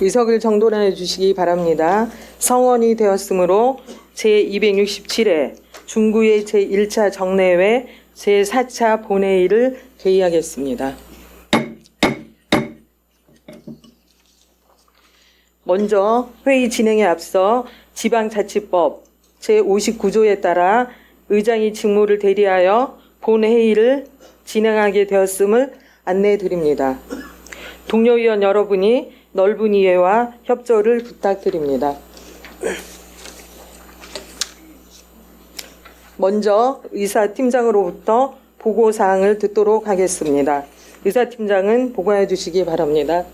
의석을 정돈해 주시기 바랍니다. 성원이 되었으므로 제267회 중구의 제1차 정례회 제4차 본회의를 개의하겠습니다. 먼저 회의 진행에 앞서 지방자치법 제59조에 따라 의장이 직무를 대리하여 본회의를 진행하게 되었음을 안내해 드립니다. 동료위원 여러분이 넓은 이해와 협조를 부탁드립니다. 먼저 의사팀장으로부터 보고사항을 듣도록 하겠습니다. 의사팀장은 보고해 주시기 바랍니다.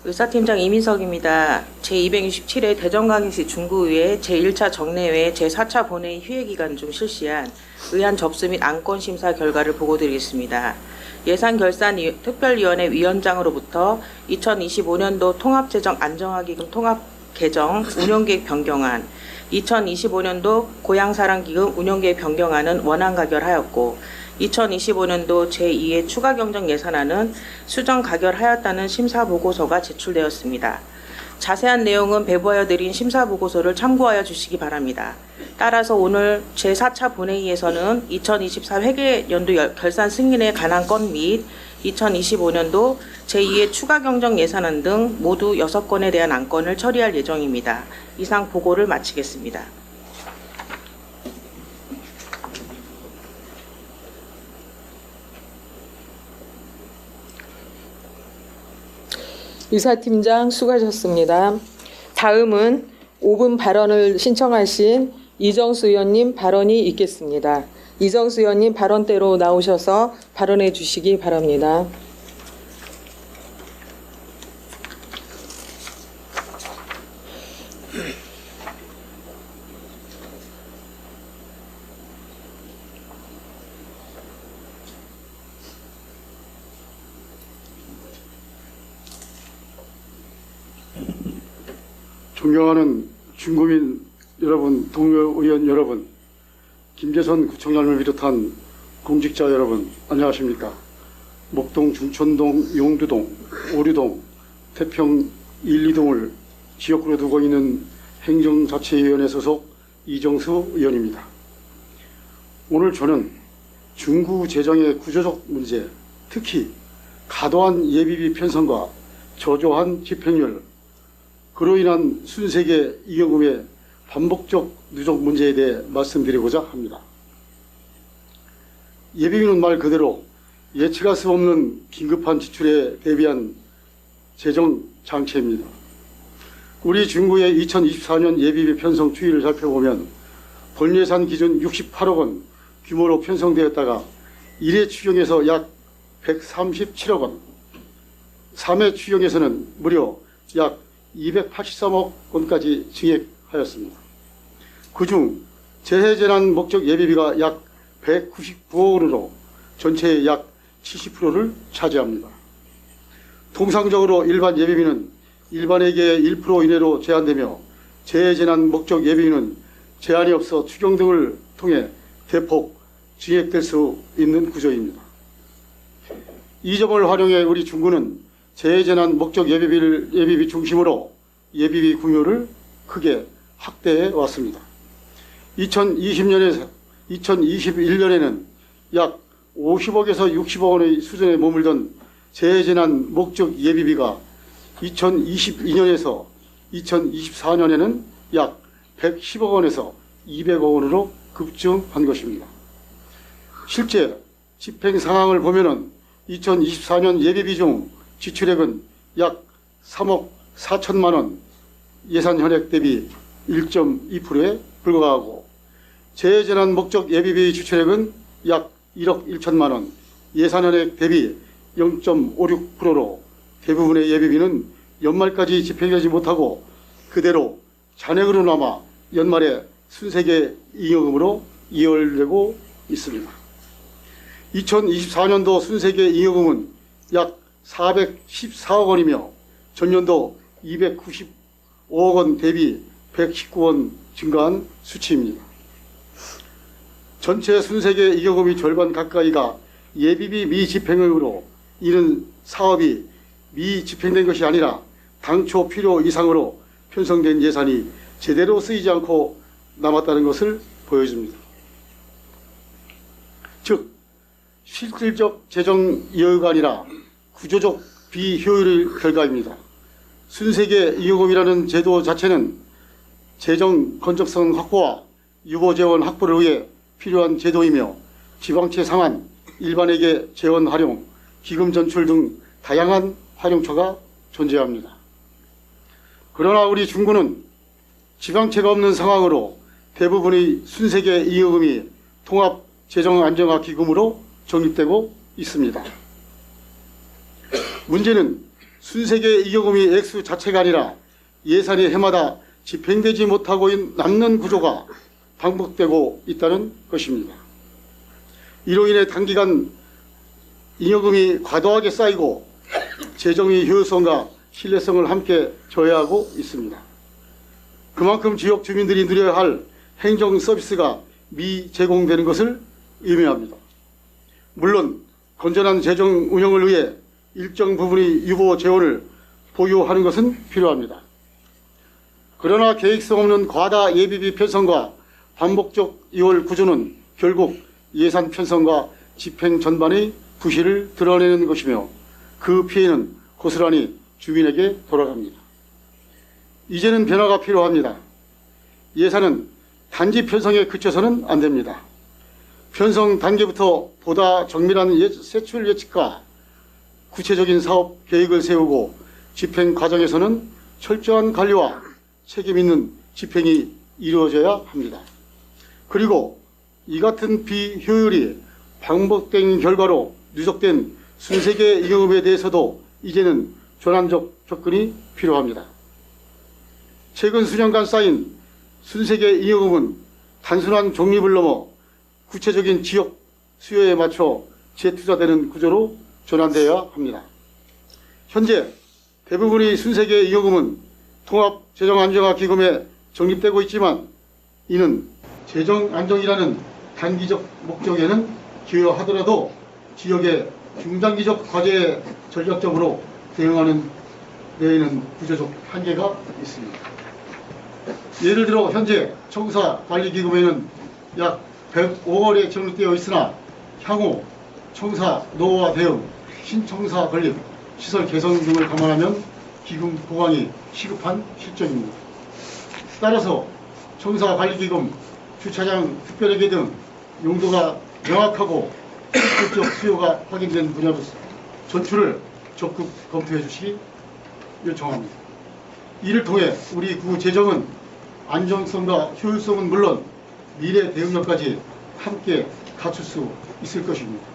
의사팀장 이민석입니다. 제267회 대전광역시 중구의회 제1차 정례회 제4차 본회의 휴회기간 중 실시한 의안 접수 및 안건심사 결과를 보고드리겠습니다. 예산결산특별위원회 위원장으로부터 2025년도 통합재정 안정화기금 통합개정 운용계획 변경안, 2025년도 고향사랑기금 운용계획 변경안은 원안 가결하였고 2025년도 제2회 추가경정 예산안은 수정 가결하였다는 심사보고서가 제출되었습니다. 자세한 내용은 배부하여 드린 심사보고서를 참고하여 주시기 바랍니다. 따라서 오늘 제4차 본회의에서는 2024 회계연도 결산 승인에 관한 건 및 2025년도 제2회 추가경정 예산안 등 모두 6건에 대한 안건을 처리할 예정입니다. 이상 보고를 마치겠습니다. 의사팀장 수고하셨습니다. 다음은 5분 발언을 신청하신 이정수 의원님 발언이 있겠습니다. 이정수 의원님 발언대로 나오셔서 발언해 주시기 바랍니다. 존경하는 중구민 여러분, 동료 의원 여러분, 김재선 구청장을 비롯한 공직자 여러분, 안녕하십니까? 목동, 중천동, 용두동, 오류동, 태평 1, 2동을 지역구로 두고 있는 행정자치위원회 소속 이정수 의원입니다. 오늘 저는 중구 재정의 구조적 문제, 특히 과도한 예비비 편성과 저조한 집행률, 그로 인한 순세계 잉여금의 반복적 누적 문제에 대해 말씀드리고자 합니다. 예비비는 말 그대로 예측할 수 없는 긴급한 지출에 대비한 재정 장치입니다. 우리 중구의 2024년 예비비 편성 추이를 살펴보면 본 예산 기준 68억 원 규모로 편성되었다가 1회 추경에서 약 137억 원, 3회 추경에서는 무려 약 283억 원까지 증액하였습니다. 그중 재해재난 목적 예비비가 약 199억 원으로 전체의 약 70%를 차지합니다. 통상적으로 일반 예비비는 일반회계의 1% 이내로 제한되며 재해재난 목적 예비비는 제한이 없어 추경 등을 통해 대폭 증액될 수 있는 구조입니다. 이 점을 활용해 우리 중구는 재해재난 목적 예비비 중심으로 예비비 규모를 크게 확대해 왔습니다. 2020년에서 2021년에는 약 50억에서 60억 원의 수준에 머물던 재해재난 목적 예비비가 2022년에서 2024년에는 약 110억 원에서 200억 원으로 급증한 것입니다. 실제 집행 상황을 보면은 2024년 예비비 중 지출액은 약 3억 4천만 원, 예산 현액 대비 1.2%에 불과하고 재해재난 목적 예비비 지출액은 약 1억 1천만 원, 예산 현액 대비 0.56%로 대부분의 예비비는 연말까지 집행하지 못하고 그대로 잔액으로 남아 연말에 순세계 잉여금으로 이월되고 있습니다. 2024년도 순세계 잉여금은 약 414억 원이며 전년도 295억 5억 원 대비 119원 증가한 수치입니다. 전체 순세계 이교금이 절반 가까이가 예비비 미집행으로 이는 사업이 미집행된 것이 아니라 당초 필요 이상으로 편성된 예산이 제대로 쓰이지 않고 남았다는 것을 보여줍니다. 즉 실질적 재정 여유가 아니라 구조적 비효율의 결과입니다. 순세계 이교금이라는 제도 자체는 재정 건전성 확보와 유보 재원 확보를 위해 필요한 제도이며 지방채 상환, 일반에게 재원 활용, 기금 전출 등 다양한 활용처가 존재합니다. 그러나 우리 중구는 지방채가 없는 상황으로 대부분의 순세계 이교금이 통합재정안정화기금으로 적립되고 있습니다. 문제는 순세계 이교금이 액수 자체가 아니라 예산이 해마다 집행되지 못하고 남는 구조가 반복되고 있다는 것입니다. 이로 인해 단기간 잉여금이 과도하게 쌓이고 재정의 효율성과 신뢰성을 함께 저해하고 있습니다. 그만큼 지역 주민들이 누려야 할 행정 서비스가 미제공되는 것을 의미합니다. 물론 건전한 재정 운영을 위해 일정 부분의 유보 재원을 보유하는 것은 필요합니다. 그러나 계획성 없는 과다 예비비 편성과 반복적 이월 구조는 결국 예산 편성과 집행 전반의 부실을 드러내는 것이며 그 피해는 고스란히 주민에게 돌아갑니다. 이제는 변화가 필요합니다. 예산은 단지 편성에 그쳐서는 안 됩니다. 편성 단계부터 보다 정밀한 세출 예측과 구체적인 사업 계획을 세우고 집행 과정에서는 철저한 관리와 책임 있는 집행이 이루어져야 합니다. 그리고 이 같은 비효율이 반복된 결과로 누적된 순세계 이교금에 대해서도 이제는 전환적 접근이 필요합니다. 최근 수년간 쌓인 순세계 이교금은 단순한 적립을 넘어 구체적인 지역 수요에 맞춰 재투자되는 구조로 전환되어야 합니다. 현재 대부분의 순세계 이교금은 통합재정안정화기금에 적립되고 있지만 이는 재정안정이라는 단기적 목적에는 기여하더라도 지역의 중장기적 과제에 전략적으로 대응하는 데에는 구조적 한계가 있습니다. 예를 들어 현재 청사관리기금에는 약 105억 원이 적립되어 있으나 향후 청사 노후화 대응, 신청사 건립, 시설 개선 등을 감안하면 기금 보강이 시급한 실정입니다. 따라서 청사관리기금, 주차장 특별회계 등 용도가 명확하고 실질적 수요가 확인된 분야로서 전출을 적극 검토해 주시기 요청합니다. 이를 통해 우리 구 재정은 안정성과 효율성은 물론 미래 대응력까지 함께 갖출 수 있을 것입니다.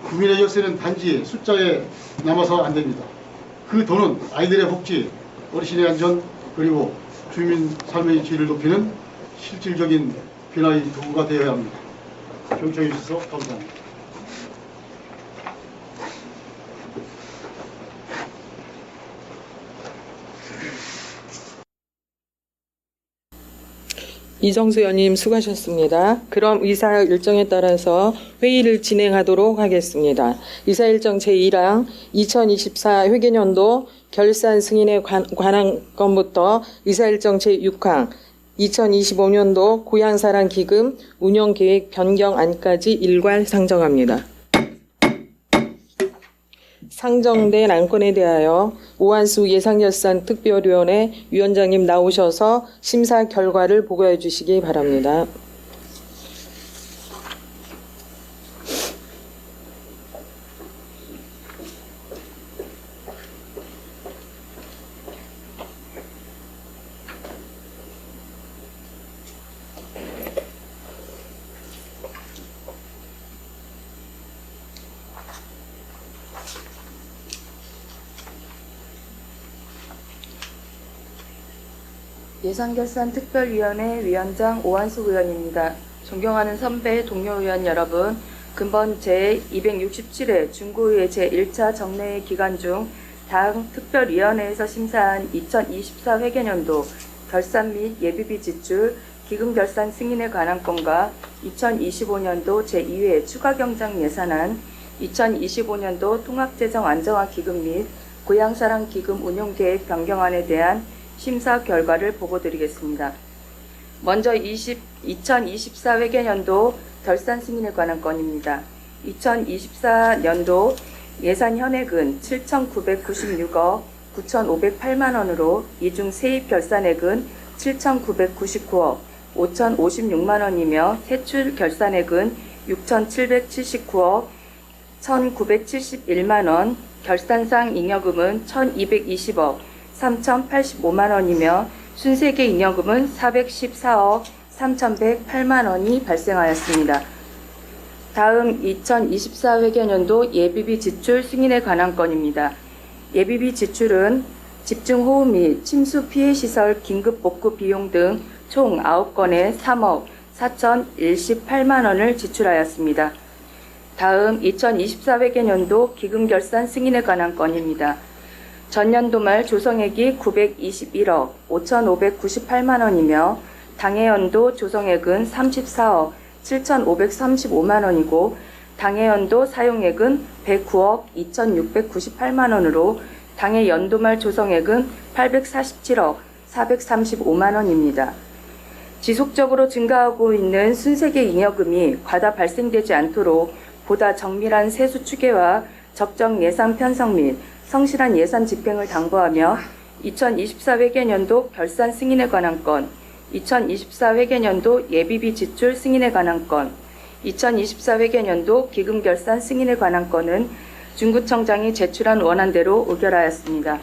국민의 열쇠는 단지 숫자에 남아서 안 됩니다. 그 돈은 아이들의 복지, 어르신의 안전, 그리고 주민 삶의 질을 높이는 실질적인 변화의 도구가 되어야 합니다. 경청해 주셔서 감사합니다. 이정수 의원님 수고하셨습니다. 그럼 의사 일정에 따라서 회의를 진행하도록 하겠습니다. 의사 일정 제1항 2024 회계년도 결산 승인에 관한 건부터 의사 일정 제6항 2025년도 고향사랑 기금 운영계획 변경안까지 일괄 상정합니다. 상정된 안건에 대하여 오한수 예상결산 특별위원회 위원장님 나오셔서 심사 결과를 보고해 주시기 바랍니다. 예산결산특별위원회 위원장 오한수 의원입니다. 존경하는 선배 동료 의원 여러분, 근본 제267회 중구의회 제1차 정례회 기간 중 당 특별위원회에서 심사한 2024 회계년도 결산 및 예비비 지출, 기금 결산 승인에 관한 건과 2025년도 제2회 추가 경정 예산안, 2025년도 통합재정 안정화 기금 및 고향사랑 기금 운용 계획 변경안에 대한 심사 결과를 보고드리겠습니다. 먼저 2024 회계년도 결산 승인에 관한 건입니다. 2024년도 예산 현액은 7,996억 9,508만 원으로 이 중 세입 결산액은 7,999억 5,056만 원이며 세출 결산액은 6,779억 1,971만 원, 결산상 잉여금은 1,220억 3,085만 원이며 순세계 잉여금은 414억 3,108만 원이 발생하였습니다. 다음 2024 회계년도 예비비 지출 승인에 관한 건입니다. 예비비 지출은 집중호우 및 침수 피해 시설 긴급 복구 비용 등 총 9건에 3억 4,018만 원을 지출하였습니다. 다음 2024 회계년도 기금 결산 승인에 관한 건입니다. 전년도 말 조성액이 921억 5,598만 원이며 당해연도 조성액은 34억 7,535만 원이고 당해연도 사용액은 109억 2,698만 원으로 당해연도 말 조성액은 847억 435만 원입니다. 지속적으로 증가하고 있는 순세계 잉여금이 과다 발생되지 않도록 보다 정밀한 세수 추계와 적정 예산 편성 및 성실한 예산 집행을 당부하며 2024 회계년도 결산 승인에 관한 건, 2024 회계년도 예비비 지출 승인에 관한 건, 2024 회계년도 기금 결산 승인에 관한 건은 중구청장이 제출한 원안대로 의결하였습니다.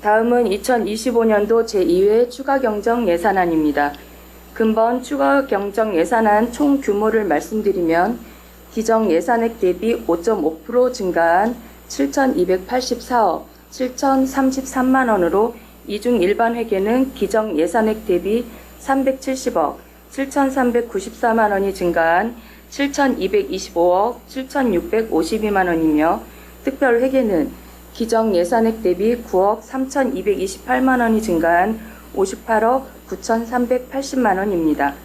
다음은 2025년도 제2회 추가 경정 예산안입니다. 근본 추가 경정 예산안 총 규모를 말씀드리면 기정 예산액 대비 5.5% 증가한 7,284억 7,033만 원으로 이중 일반 회계는 기정 예산액 대비 370억 7,394만 원이 증가한 7,225억 7,652만 원이며 특별 회계는 기정 예산액 대비 9억 3,228만 원이 증가한 58억 9,380만 원입니다.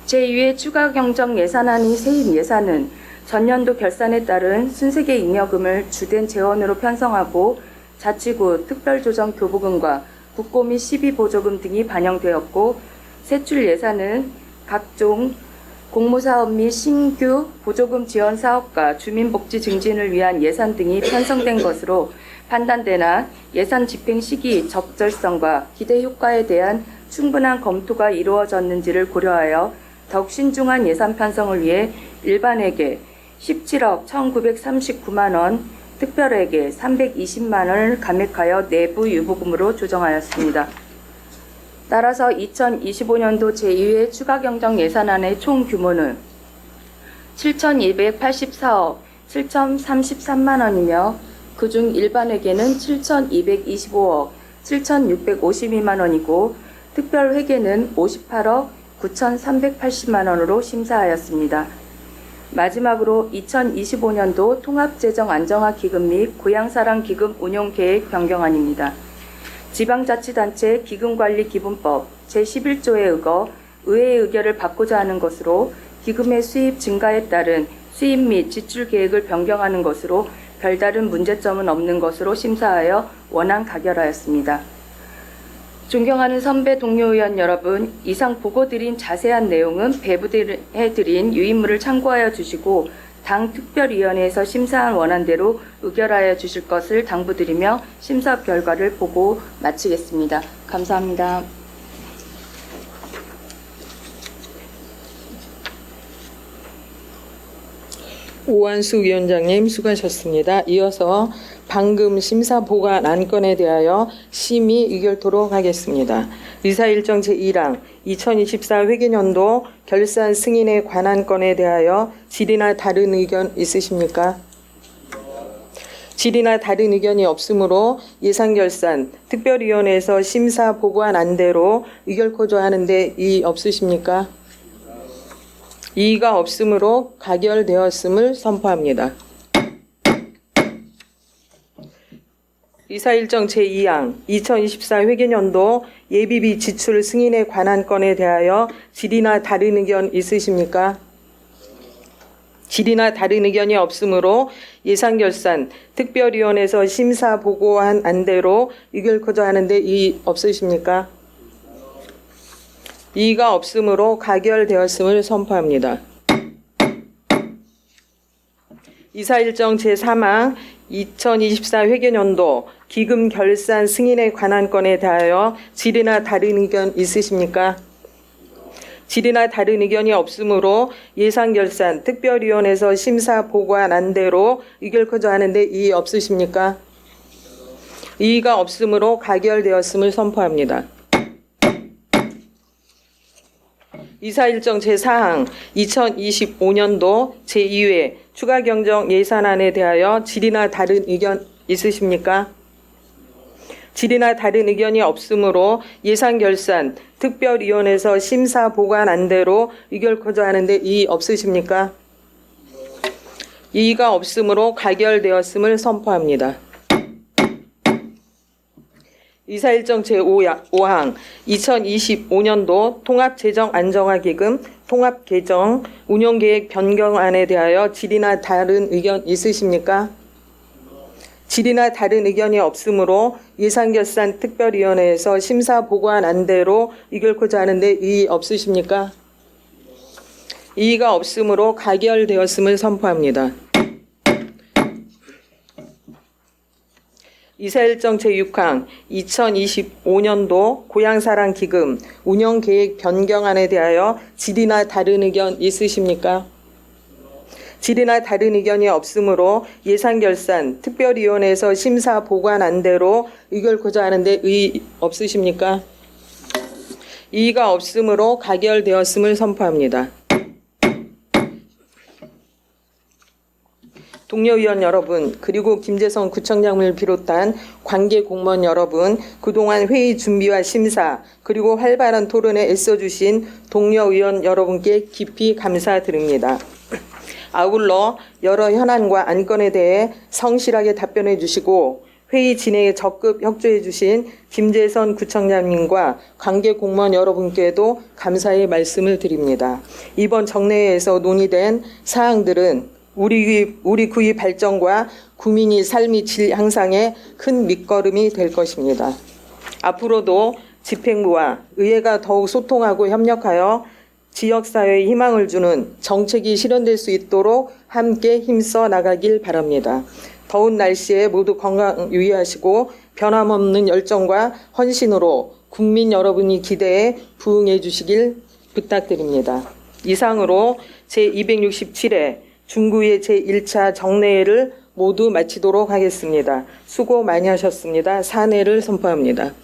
제2회 추가 경정 예산안의 세입 예산은 전년도 결산에 따른 순세계 잉여금을 주된 재원으로 편성하고 자치구 특별조정 교부금과 국고 및 시비보조금 등이 반영되었고 세출 예산은 각종 공모사업 및 신규 보조금 지원 사업과 주민복지 증진을 위한 예산 등이 편성된 것으로 판단되나 예산 집행 시기 적절성과 기대 효과에 대한 충분한 검토가 이루어졌는지를 고려하여 더욱 신중한 예산 편성을 위해 일반회계 17억 1,939만 원, 특별회계 320만 원을 감액하여 내부 유보금으로 조정하였습니다. 따라서 2025년도 제2회 추가 경정 예산안의 총 규모는 7,284억 7,033만 원이며 그중 일반회계는 7,225억 7,652만 원이고 특별회계는 58억 9,380만 원으로 심사하였습니다. 마지막으로 2025년도 통합재정 안정화 기금 및 고향사랑 기금 운용 계획 변경안입니다. 지방자치단체 기금관리기본법 제11조에 의거 의회의 의결을 받고자 하는 것으로 기금의 수입 증가에 따른 수입 및 지출 계획을 변경하는 것으로 별다른 문제점은 없는 것으로 심사하여 원안 가결하였습니다. 존경하는 선배 동료 의원 여러분, 이상 보고드린 자세한 내용은 배부해드린 유인물을 참고하여 주시고 당 특별위원회에서 심사한 원안대로 의결하여 주실 것을 당부드리며 심사 결과를 보고 마치겠습니다. 감사합니다. 오한수 위원장님 수고하셨습니다. 이어서 방금 심사 보관 안건에 대하여 심의 의결토록 하겠습니다. 의사일정 제1항 2024 회계년도 결산 승인에 관한 건에 대하여 질의나 다른 의견 있으십니까? 질의나 다른 의견이 없으므로 예산결산 특별위원회에서 심사 보고한 안대로 의결코조 하는데 이의 없으십니까? 이의가 없으므로 가결되었음을 선포합니다. 이사 일정 제2항 2024 회계년도 예비비 지출 승인에 관한 건에 대하여 질의나 다른 의견 있으십니까? 질의나 다른 의견이 없으므로 예산결산 특별위원회에서 심사 보고한 안대로 의결코저 하는데 이의 없으십니까? 이의가 없으므로 가결되었음을 선포합니다. 이사 일정 제3항 2024 회계년도 기금 결산 승인에 관한 건에 대하여 질의나 다른 의견 있으십니까? 질의나 다른 의견이 없으므로 예산결산 특별위원회에서 심사 보고한 안대로 의결코저 하는데 이의 없으십니까? 이의가 없으므로 가결되었음을 선포합니다. 이사 일정 제4항 2025년도 제2회 추가경정 예산안에 대하여 질의나 다른 의견 있으십니까? 질의나 다른 의견이 없으므로 예산결산 특별위원회에서 심사 보관 안대로 의결코저 하는데 이의 없으십니까? 이의가 없으므로 가결되었음을 선포합니다. 이사 일정 제5항 2025년도 통합재정안정화기금 통합개정 운용계획 변경안에 대하여 질의나 다른 의견 있으십니까? 질의나 다른 의견이 없으므로 예산결산 특별위원회에서 심사 보고한 안대로 의결코저 하는데 이의 없으십니까? 이의가 없으므로 가결되었음을 선포합니다. 이사 일정 제6항 2025년도 고향사랑기금 운영계획 변경안에 대하여 질의나 다른 의견 있으십니까? 질의나 다른 의견이 없으므로 예산결산 특별위원회에서 심사 보관 안대로 의결코저 하는데 의의 없으십니까? 이의가 없으므로 가결되었음을 선포합니다. 동료 의원 여러분, 그리고 김재선 구청장을 비롯한 관계 공무원 여러분, 그동안 회의 준비와 심사, 그리고 활발한 토론에 애써주신 동료 의원 여러분께 깊이 감사드립니다. 아울러 여러 현안과 안건에 대해 성실하게 답변해 주시고 회의 진행에 적극 협조해 주신 김재선 구청장님과 관계 공무원 여러분께도 감사의 말씀을 드립니다. 이번 정례회에서 논의된 사항들은 우리 구의 발전과 국민의 삶의 질 향상에 큰 밑거름이 될 것입니다. 앞으로도 집행부와 의회가 더욱 소통하고 협력하여 지역사회에 희망을 주는 정책이 실현될 수 있도록 함께 힘써 나가길 바랍니다. 더운 날씨에 모두 건강 유의하시고 변함없는 열정과 헌신으로 국민 여러분이 기대에 부응해 주시길 부탁드립니다. 이상으로 제267회 중구의 제1차 정례회를 모두 마치도록 하겠습니다. 수고 많이 하셨습니다. 산회를 선포합니다.